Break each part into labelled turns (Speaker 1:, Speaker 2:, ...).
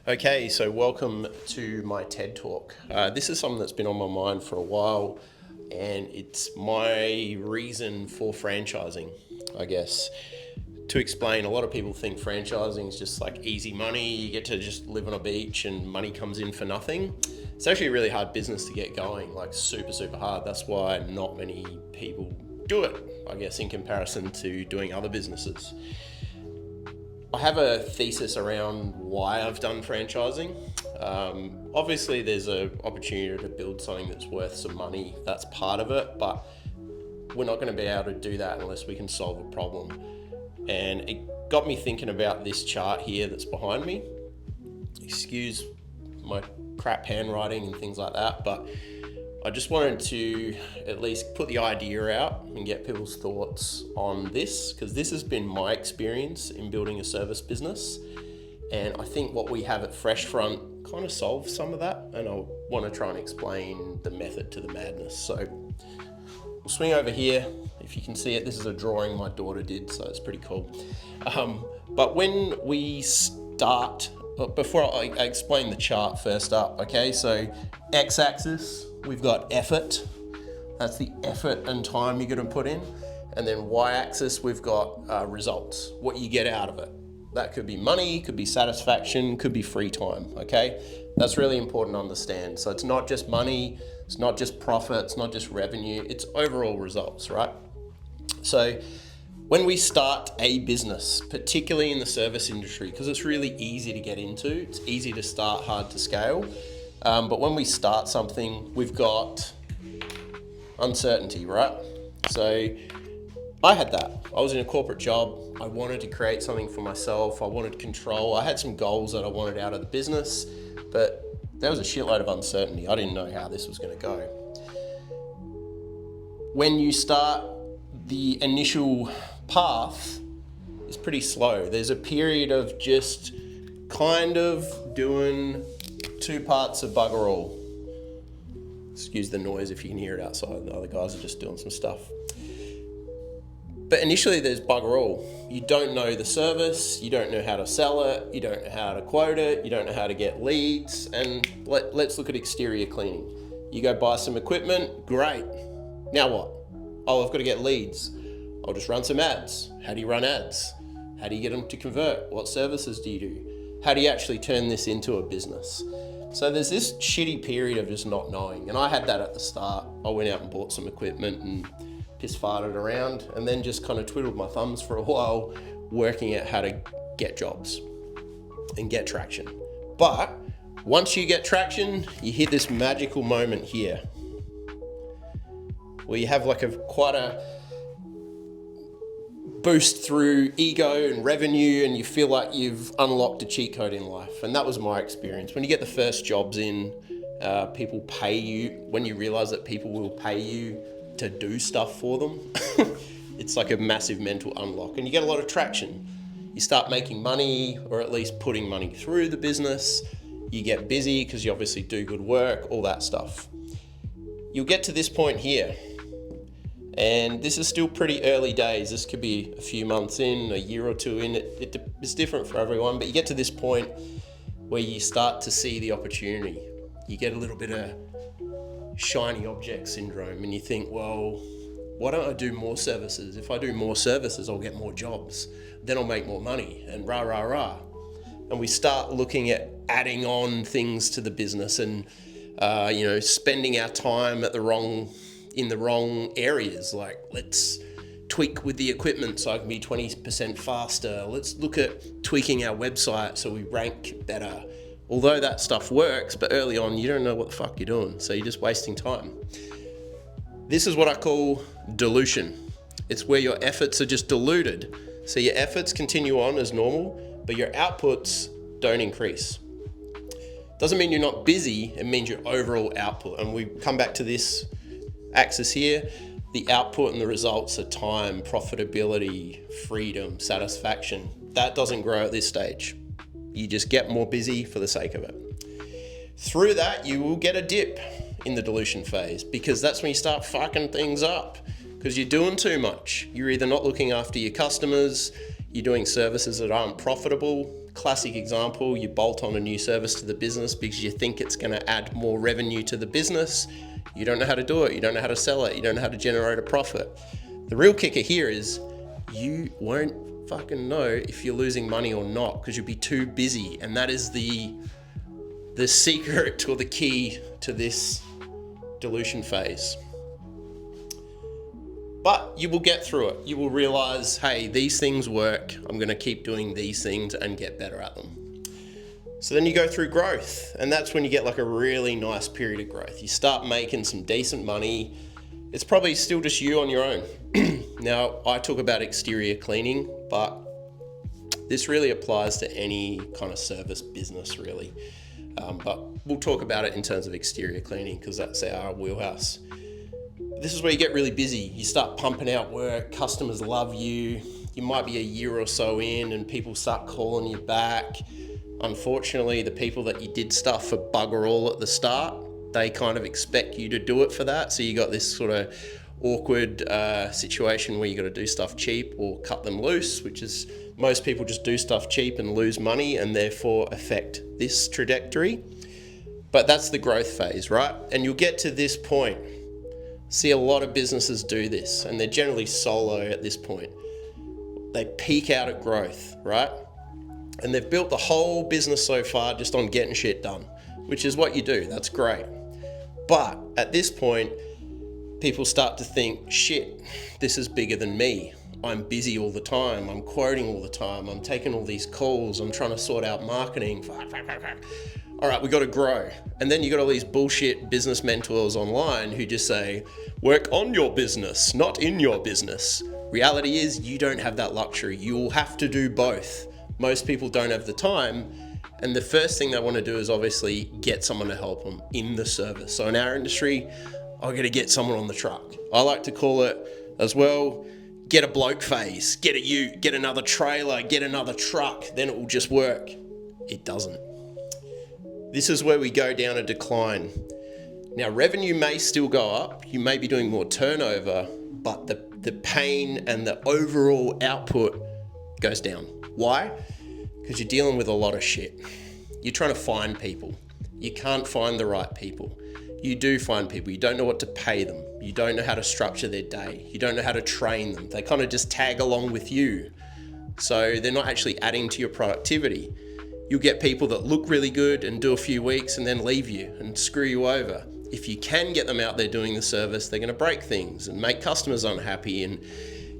Speaker 1: Okay, so welcome to my TED Talk. This is something that's been on my mind for a while, and it's my reason for franchising, I guess. To explain, a lot of people think franchising is just like easy money, you get to just live on a beach and money comes in for nothing. It's actually a really hard business to get going, like super hard. That's why not many people do it, I guess, in comparison to doing other businesses. I have a thesis around why I've done franchising. Obviously, there's an opportunity to build something that's worth some money. That's part of it, but we're not going to be able to do that unless we can solve a problem. And it got me thinking about this chart here that's behind me. Excuse my crap handwriting and things like that, but I just wanted to at least put the idea out and get people's thoughts on this, because this has been my experience in building a service business. And I think what we have at Freshfront kind of solves some of that. And I want to try and explain the method to the madness. So we'll swing over here. If you can see it, this is a drawing my daughter did, so it's pretty cool. But when we start, before I explain the chart first up, okay, so x-axis, we've got effort. That's the effort and time you're going to put in. And then y-axis, we've got results, what you get out of it. That could be money, could be satisfaction, could be free time, okay? That's really important to understand. So it's not just money, it's not just profit, it's not just revenue, it's overall results, right? So when we start a business, particularly in the service industry, because it's really easy to get into, it's easy to start, hard to scale. But when we start something, we've got uncertainty, right? So I had that. I was in a corporate job. I wanted to create something for myself. I wanted control. I had some goals that I wanted out of the business, but there was a shitload of uncertainty. I didn't know how this was going to go. When you start, the initial path is pretty slow. There's a period of just kind of doing two parts of bugger all. Excuse the noise if you can hear it outside. The other guys are just doing some stuff. But initially there's bugger all. You don't know the service, you don't know how to sell it, you don't know how to quote it, you don't know how to get leads. And let's look at exterior cleaning. You go buy some equipment, great. Now what? Oh, I've got to get leads. I'll just run some ads. How do you run ads? How do you get them to convert? What services do you do? How do you actually turn this into a business? So there's this shitty period of just not knowing. And I had that at the start. I went out and bought some equipment and piss farted around, and then just kind of twiddled my thumbs for a while, working out how to get jobs and get traction. But once you get traction, you hit this magical moment here where you have like quite a boost through ego and revenue, and you feel like you've unlocked a cheat code in life. And that was my experience. When you get the first jobs in, people pay you. When you realize that people will pay you to do stuff for them, it's like a massive mental unlock, and you get a lot of traction. You start making money, or at least putting money through the business. You get busy because you obviously do good work, all that stuff. You'll get to this point here, and this is still pretty early days. This could be a few months in, a year or two in. It's different for everyone, but you get to this point where you start to see the opportunity. You get a little bit of shiny object syndrome, and you think, well, why don't I do more services? If I do more services, I'll get more jobs. Then I'll make more money, and rah. And we start looking at adding on things to the business and, spending our time in the wrong areas. Like, let's tweak with the equipment so I can be 20% faster. Let's look at tweaking our website so we rank better. Although that stuff works, but early on, you don't know what the fuck you're doing. So you're just wasting time. This is what I call dilution. It's where your efforts are just diluted. So your efforts continue on as normal, but your outputs don't increase. Doesn't mean you're not busy, it means your overall output. And we come back to this axis here. The output and the results are time, profitability, freedom, satisfaction. That doesn't grow at this stage. You just get more busy for the sake of it. Through that, you will get a dip in the dilution phase, because that's when you start fucking things up, because you're doing too much. You're either not looking after your customers, you're doing services that aren't profitable, Classic example, you bolt on a new service to the business because you think it's going to add more revenue to the business. You don't know how to do it. You don't know how to sell it. You don't know how to generate a profit. The real kicker here is you won't fucking know if you're losing money or not because you'll be too busy. And that is the secret or the key to this dilution phase. But you will get through it. You will realize, hey, these things work. I'm going to keep doing these things and get better at them. So then you go through growth, and that's when you get like a really nice period of growth. You start making some decent money. It's probably still just you on your own. Now, I talk about exterior cleaning, but this really applies to any kind of service business, really. But we'll talk about it in terms of exterior cleaning because that's our wheelhouse. This is where you get really busy. You start pumping out work, customers love you. You might be a year or so in and people start calling you back. Unfortunately, the people that you did stuff for bugger all at the start, they kind of expect you to do it for that. So you got this sort of awkward situation where you got to do stuff cheap or cut them loose, which is most people just do stuff cheap and lose money and therefore affect this trajectory. But that's the growth phase, right? And you'll get to this point. See, a lot of businesses do this and they're generally solo at this point. They peak out at growth, right? And they've built the whole business so far just on getting shit done, which is what you do. That's great. But at this point, people start to think, shit, this is bigger than me. I'm busy all the time. I'm quoting all the time. I'm taking all these calls. I'm trying to sort out marketing. All right, we got to grow. And then you got all these bullshit business mentors online who just say, work on your business, not in your business. Reality is you don't have that luxury. You'll have to do both. Most people don't have the time. And the first thing they want to do is obviously get someone to help them in the service. So in our industry, I got to get someone on the truck. I like to call it as well, get a bloke phase, get a ute, get another trailer, get another truck, then it will just work. It doesn't. This is where we go down a decline. Now, revenue may still go up. You may be doing more turnover, but the pain and the overall output goes down. Why? Because you're dealing with a lot of shit. You're trying to find people. You can't find the right people. You do find people. You don't know what to pay them. You don't know how to structure their day. You don't know how to train them. They kind of just tag along with you. So they're not actually adding to your productivity. You'll get people that look really good and do a few weeks and then leave you and screw you over. If you can get them out there doing the service, they're going to break things and make customers unhappy, and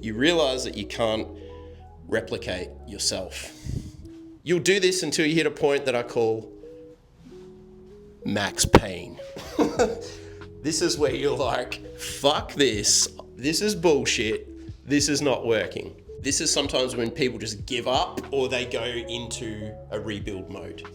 Speaker 1: you realize that you can't replicate yourself. You'll do this until you hit a point that I call max pain. This is where you're like, fuck this. This is bullshit. This is not working. This is sometimes when people just give up or they go into a rebuild mode.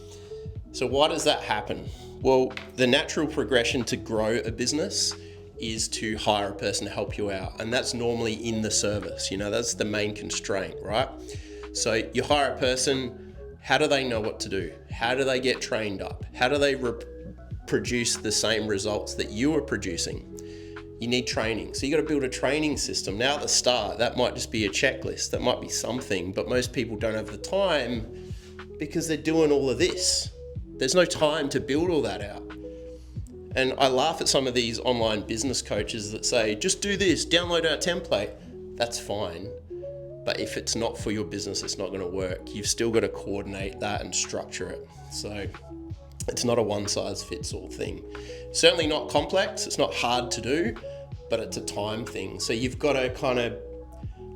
Speaker 1: So why does that happen? Well, the natural progression to grow a business is to hire a person to help you out. And that's normally in the service. You know, that's the main constraint, right? So you hire a person. How do they know what to do? How do they get trained up? How do they produce the same results that you are producing? You need training. So you got to build a training system. Now at the start, that might just be a checklist. That might be something, but most people don't have the time because they're doing all of this. There's no time to build all that out. And I laugh at some of these online business coaches that say, just do this, download our template. That's fine. But if it's not for your business, it's not going to work. You've still got to coordinate that and structure it. So it's not a one-size-fits-all thing. Certainly not complex. It's not hard to do, but it's a time thing. So you've got to kind of,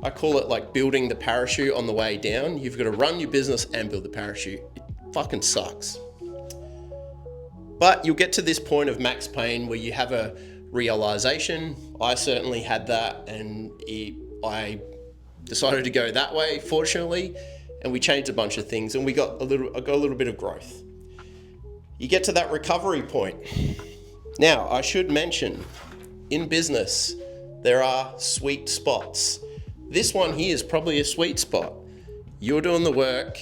Speaker 1: I call it like building the parachute on the way down. You've got to run your business and build the parachute. It fucking sucks. But you'll get to this point of max pain where you have a realization. I certainly had that, and I decided to go that way, fortunately, and we changed a bunch of things, and I got a little bit of growth. You get to that recovery point. Now, I should mention, in business, there are sweet spots. This one here is probably a sweet spot. You're doing the work,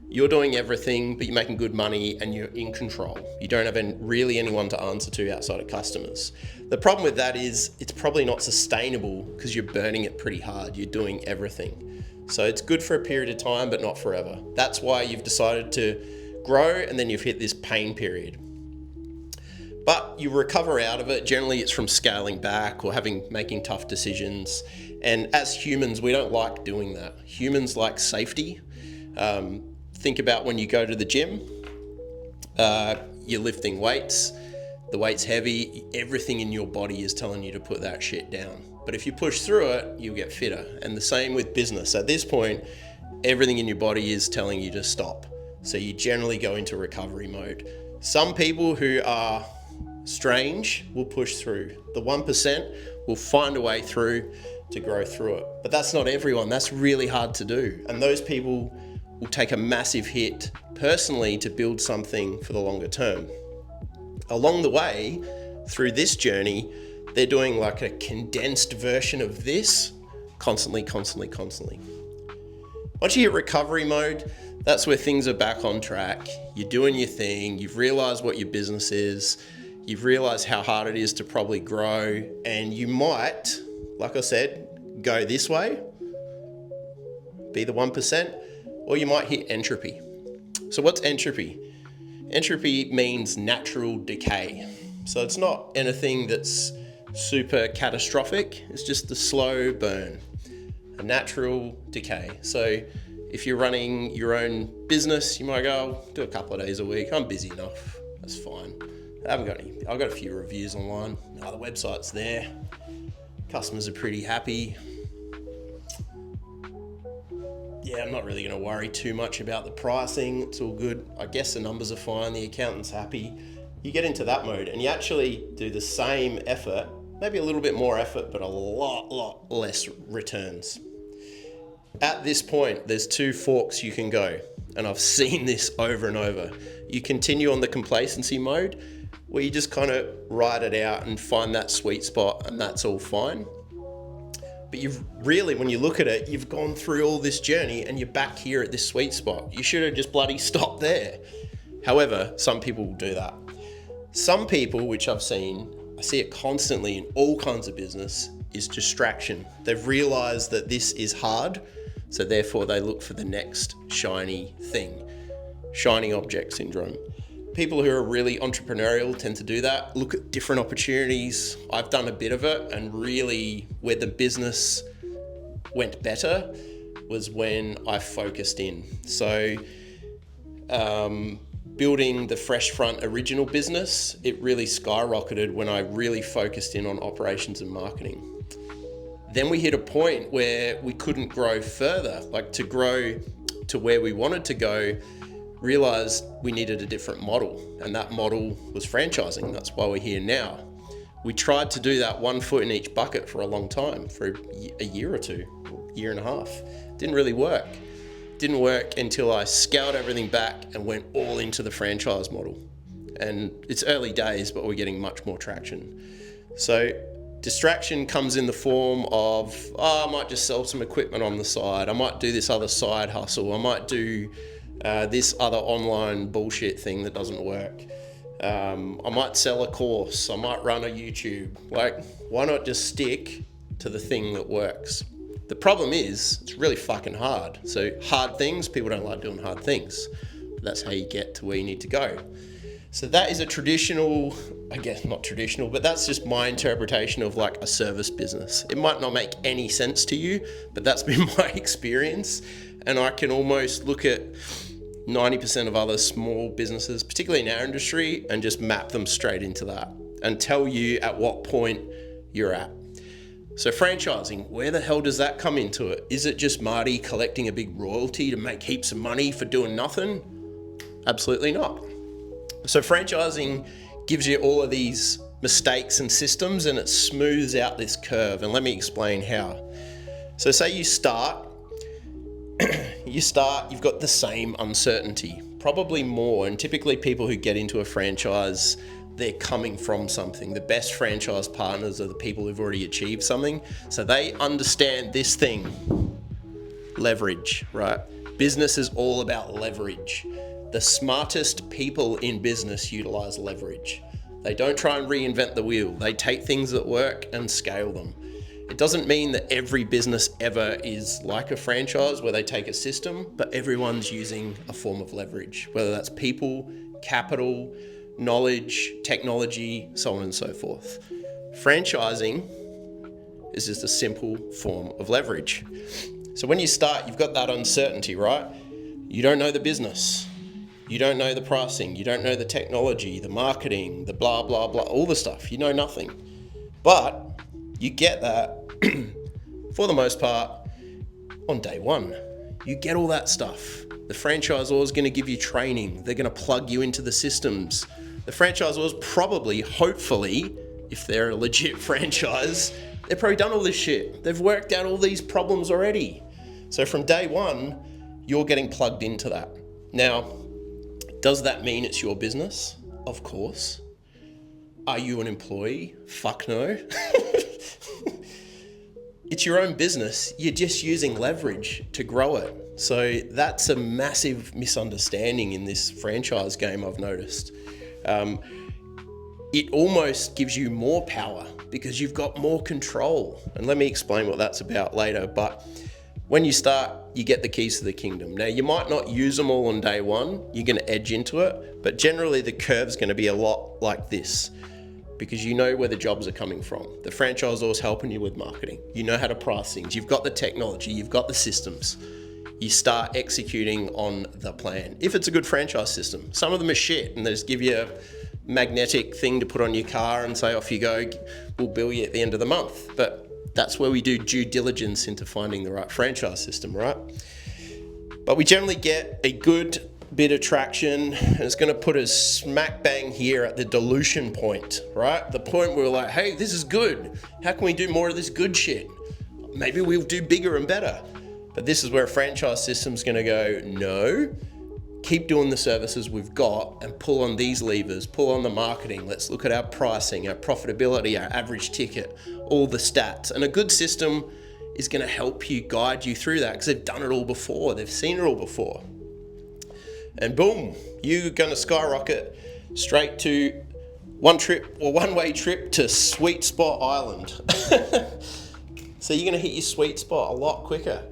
Speaker 1: you're doing everything, but you're making good money and you're in control. You don't have really anyone to answer to outside of customers. The problem with that is it's probably not sustainable because you're burning it pretty hard. You're doing everything. So it's good for a period of time, but not forever. That's why you've decided to grow, and then you've hit this pain period. But you recover out of it. Generally, it's from scaling back or making tough decisions. And as humans, we don't like doing that. Humans like safety. Think about when you go to the gym, you're lifting weights, the weight's heavy, everything in your body is telling you to put that shit down. But if you push through it, you'll get fitter. And the same with business. At this point, everything in your body is telling you to stop. So you generally go into recovery mode. Some people who are strange will push through. The 1% will find a way through to grow through it. But that's not everyone. That's really hard to do. And those people will take a massive hit personally to build something for the longer term. Along the way, through this journey, they're doing like a condensed version of this constantly. Once you hit recovery mode, that's where things are back on track. You're doing your thing. You've realized what your business is. You've realized how hard it is to probably grow. And you might, like I said, go this way, be the 1%, or you might hit entropy. So what's entropy? Entropy means natural decay. So it's not anything that's super catastrophic. It's just a slow burn, a natural decay. So if you're running your own business, you might go, I'll do a couple of days a week. I'm busy enough. That's fine. I've got a few reviews online. The website's there. Customers are pretty happy. Yeah, I'm not really going to worry too much about the pricing. It's all good. I guess the numbers are fine. The accountant's happy. You get into that mode and you actually do the same effort, maybe a little bit more effort, but a lot less returns. At this point, there's two forks you can go. And I've seen this over and over. You continue on the complacency mode where you just kind of ride it out and find that sweet spot, and that's all fine. But you've really, when you look at it, you've gone through all this journey and you're back here at this sweet spot. You should have just bloody stopped there. However, some people will do that. Some people, which I see it constantly in all kinds of business, is distraction. They've realized that this is hard, so therefore they look for the next shiny thing. Shiny object syndrome. People who are really entrepreneurial tend to do that, look at different opportunities. I've done a bit of it, and really where the business went better was when I focused in. So building the Fresh Front original business, it really skyrocketed when I really focused in on operations and marketing. Then we hit a point where we couldn't grow further, like to grow to where we wanted to go, realized we needed a different model, and that model was franchising. That's why we're here now. We tried to do that 1 foot in each bucket for a long time, for a year or two, year and a half. Didn't really work. Didn't work until I scaled everything back and went all into the franchise model. And it's early days, but we're getting much more traction. So distraction comes in the form of, I might just sell some equipment on the side. I might do this other side hustle. I might do this other online bullshit thing that doesn't work. I might sell a course. I might run a YouTube. Like, why not just stick to the thing that works? The problem is, it's really fucking hard. So hard things, people don't like doing hard things. But that's how you get to where you need to go. So that is a traditional, I guess not traditional, but that's just my interpretation of like a service business. It might not make any sense to you, but that's been my experience. And I can almost look at 90% of other small businesses, particularly in our industry, and just map them straight into that and tell you at what point you're at. So franchising, where the hell does that come into it? Is it just Marty collecting a big royalty to make heaps of money for doing nothing? Absolutely not. So franchising gives you all of these mistakes and systems, and it smooths out this curve. And let me explain how. So say you start, you've got the same uncertainty, probably more. And typically people who get into a franchise, they're coming from something. The best franchise partners are the people who've already achieved something. So they understand this thing, leverage, right? Business is all about leverage. The smartest people in business utilize leverage. They don't try and reinvent the wheel. They take things that work and scale them. It doesn't mean that every business ever is like a franchise where they take a system, but everyone's using a form of leverage, whether that's people, capital, knowledge, technology, so on and so forth. Franchising is just a simple form of leverage. So when you start, you've got that uncertainty, right? You don't know the business. You don't know the pricing. You don't know the technology, the marketing, the blah, blah, blah, all the stuff. You know nothing. But you get that, for the most part, on day one. You get all that stuff. The franchisor is going to give you training. They're going to plug you into the systems. The franchisor is probably, hopefully, if they're a legit franchise, they've probably done all this shit. They've worked out all these problems already. So from day one, you're getting plugged into that. Now, does that mean it's your business? Of course. Are you an employee? Fuck no. It's your own business. You're just using leverage to grow it. So that's a massive misunderstanding in this franchise game, I've noticed. It almost gives you more power because you've got more control. And let me explain what that's about later. But when you start, you get the keys to the kingdom. Now, you might not use them all on day one. You're going to edge into it. But generally, the curve's going to be a lot like this because you know where the jobs are coming from. The franchisor's helping you with marketing. You know how to price things. You've got the technology. You've got the systems. You start executing on the plan. If it's a good franchise system, some of them are shit and they just give you a magnetic thing to put on your car and say, off you go, we'll bill you at the end of the month. But that's where we do due diligence into finding the right franchise system, right? But we generally get a good bit of traction and it's going to put us smack bang here at the dilution point, right? The point where we're like, hey, this is good. How can we do more of this good shit? Maybe we'll do bigger and better. But this is where a franchise system's going to go, no, keep doing the services we've got and pull on these levers, pull on the marketing. Let's look at our pricing, our profitability, our average ticket, all the stats. And a good system is going to help you, guide you through that because they've done it all before. They've seen it all before. And boom, you're going to skyrocket straight to one-way trip to Sweet Spot Island. So you're going to hit your sweet spot a lot quicker.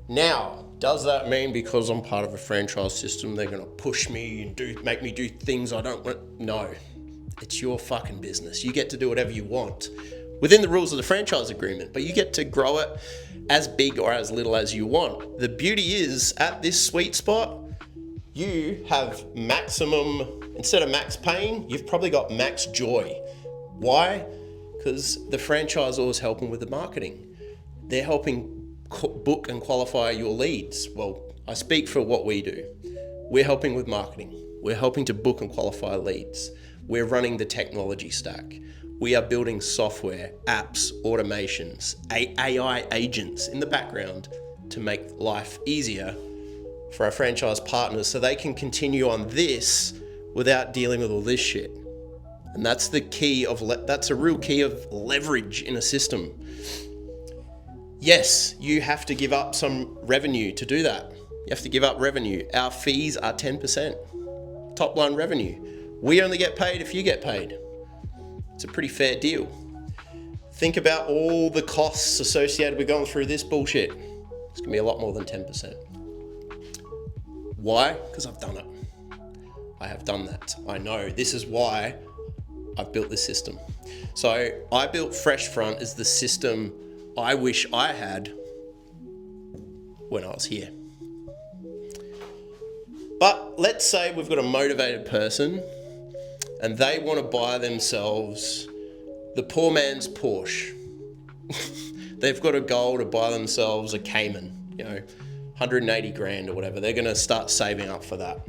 Speaker 1: Now, does that mean because I'm part of a franchise system, they're going to push me and make me do things I don't want? No, it's your fucking business. You get to do whatever you want within the rules of the franchise agreement, but you get to grow it as big or as little as you want. The beauty is at this sweet spot, you have maximum, instead of max pain, you've probably got max joy. Why? Because the franchisor is helping with the marketing. They're helping book and qualify your leads. Well, I speak for what we do. We're helping with marketing. We're helping to book and qualify leads. We're running the technology stack. We are building software, apps, automations, AI agents in the background to make life easier for our franchise partners so they can continue on this without dealing with all this shit. And that's the key of, that's a real key of leverage in a system. Yes, you have to give up some revenue to do that. You have to give up revenue. Our fees are 10%, top line revenue. We only get paid if you get paid. It's a pretty fair deal. Think about all the costs associated with going through this bullshit. It's gonna be a lot more than 10%. Why? Because I've done it. I have done that. I know. This is why I've built this system. So I built Freshfront as the system I wish I had when I was here. But let's say we've got a motivated person and they want to buy themselves the poor man's Porsche. They've got a goal to buy themselves a Cayman, 180 grand or whatever. They're going to start saving up for that.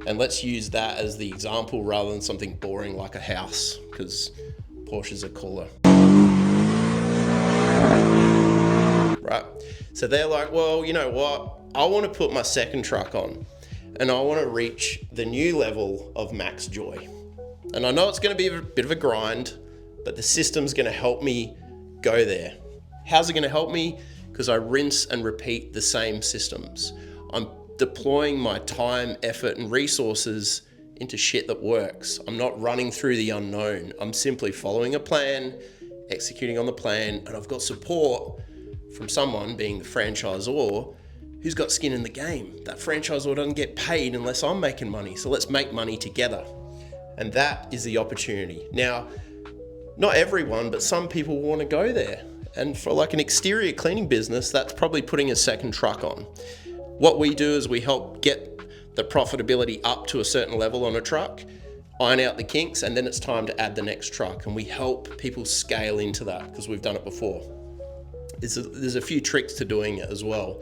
Speaker 1: And let's use that as the example rather than something boring like a house, because Porsches are cooler. Right? So they're like, well, you know what? I want to put my second truck on and I want to reach the new level of max joy. And I know it's going to be a bit of a grind, but the system's going to help me go there. How's it going to help me? Because I rinse and repeat the same systems. I'm deploying my time, effort, and resources into shit that works. I'm not running through the unknown. I'm simply following a plan, executing on the plan, and I've got support from someone, being the franchisor, who's got skin in the game. That franchisor doesn't get paid unless I'm making money, so let's make money together. And that is the opportunity. Now, not everyone, but some people want to go there. And for like an exterior cleaning business, that's probably putting a second truck on. What we do is we help get the profitability up to a certain level on a truck, iron out the kinks, and then it's time to add the next truck. And we help people scale into that because we've done it before. There's a few tricks to doing it as well.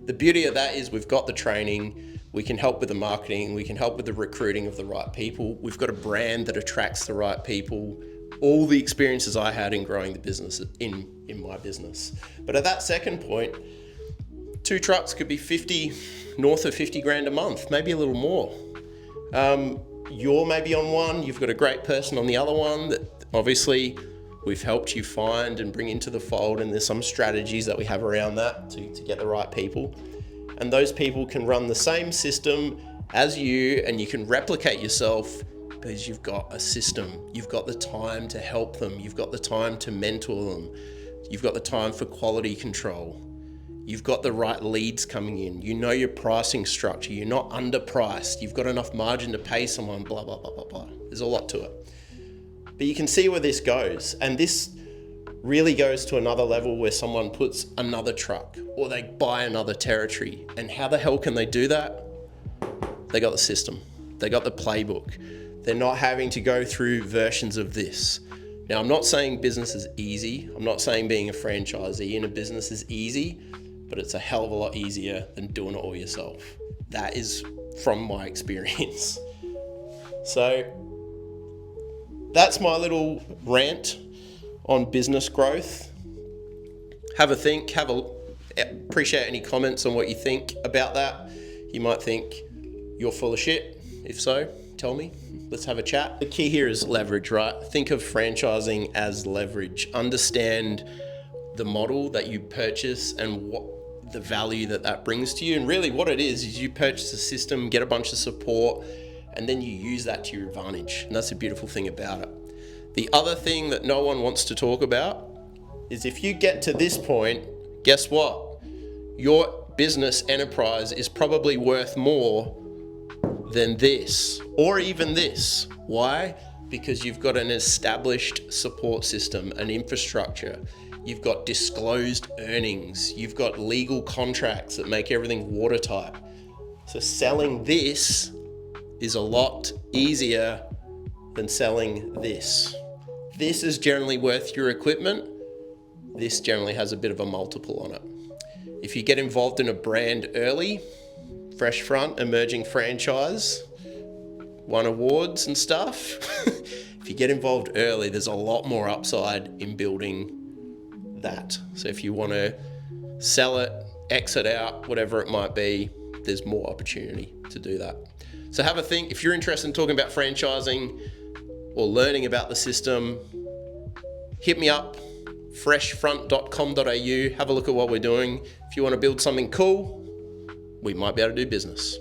Speaker 1: The beauty of that is we've got the training, we can help with the marketing, we can help with the recruiting of the right people. We've got a brand that attracts the right people. All the experiences I had in growing the business in my business. But at that second point, 2 trucks could be north of 50 grand a month, maybe a little more. You're maybe on one, you've got a great person on the other one that obviously we've helped you find and bring into the fold, and there's some strategies that we have around that to get the right people. And those people can run the same system as you, and you can replicate yourself because you've got a system. You've got the time to help them. You've got the time to mentor them. You've got the time for quality control. You've got the right leads coming in. You know your pricing structure. You're not underpriced. You've got enough margin to pay someone, blah, blah, blah, blah, blah. There's a lot to it. But you can see where this goes. And this really goes to another level where someone puts another truck or they buy another territory. And how the hell can they do that? They got the system. They got the playbook. They're not having to go through versions of this. Now, I'm not saying business is easy. I'm not saying being a franchisee in a business is easy, but it's a hell of a lot easier than doing it all yourself. That is from my experience. So that's my little rant on business growth. Have a think, appreciate any comments on what you think about that. You might think you're full of shit. If so, tell me. Let's have a chat. The key here is leverage, right? Think of franchising as leverage. Understand the model that you purchase and what the value that brings to you. And really what it is you purchase a system, get a bunch of support, and then you use that to your advantage. And that's the beautiful thing about it. The other thing that no one wants to talk about is if you get to this point, guess what? Your business enterprise is probably worth more than this, or even this. Why? Because you've got an established support system, an infrastructure. You've got disclosed earnings. You've got legal contracts that make everything watertight. So selling this is a lot easier than selling this. This is generally worth your equipment. This generally has a bit of a multiple on it. If you get involved in a brand early, fresh front, emerging franchise, won awards and stuff. If you get involved early, there's a lot more upside in building that. So if you want to sell it, exit out, whatever it might be, there's more opportunity to do that. So have a think. If you're interested in talking about franchising or learning about the system, hit me up, freshfront.com.au. Have a look at what we're doing. If you want to build something cool, we might be able to do business.